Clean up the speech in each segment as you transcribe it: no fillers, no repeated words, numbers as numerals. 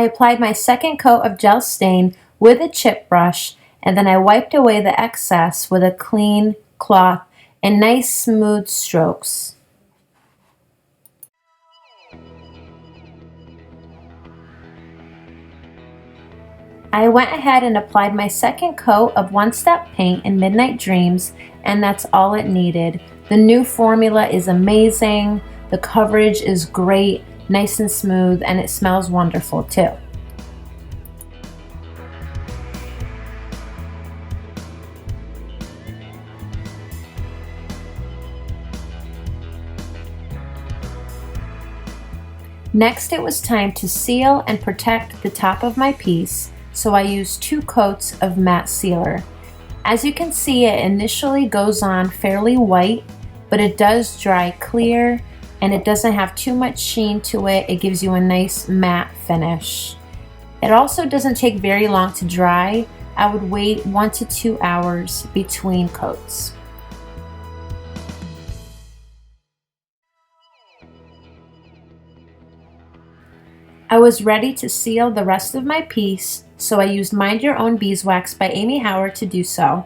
applied my second coat of gel stain with a chip brush, and then I wiped away the excess with a clean cloth in nice smooth strokes. I went ahead and applied my second coat of One Step Paint in Midnight Dreams, and that's all it needed. The new formula is amazing, the coverage is great, nice and smooth, and it smells wonderful too. Next, it was time to seal and protect the top of my piece, so I used 2 coats of matte sealer. As you can see, it initially goes on fairly white, but it does dry clear and it doesn't have too much sheen to it. It gives you a nice matte finish. It also doesn't take very long to dry. I would wait 1 to 2 hours between coats. I was ready to seal the rest of my piece, so I used Mind Your Own Beeswax by Amy Howard to do so.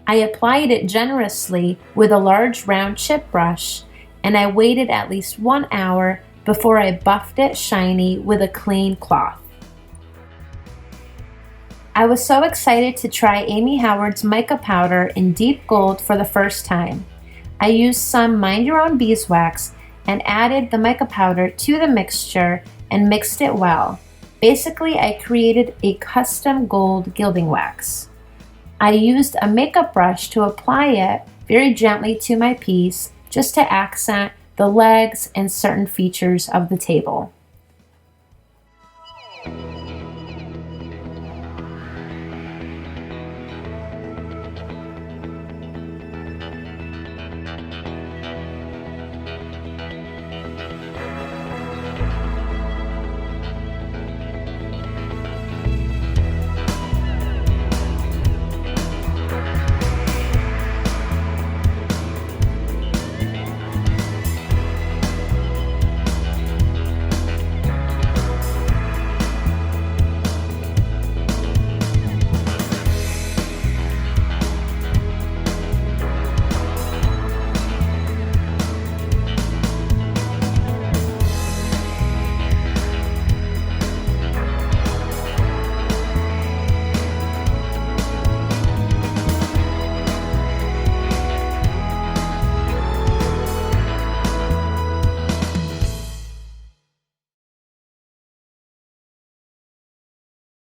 I applied it generously with a large round chip brush, and I waited at least 1 hour before I buffed it shiny with a clean cloth. I was so excited to try Amy Howard's mica powder in deep gold for the first time. I used some Mind Your Own Beeswax and added the mica powder to the mixture and mixed it well. Basically, I created a custom gold gilding wax. I used a makeup brush to apply it very gently to my piece, just to accent the legs and certain features of the table.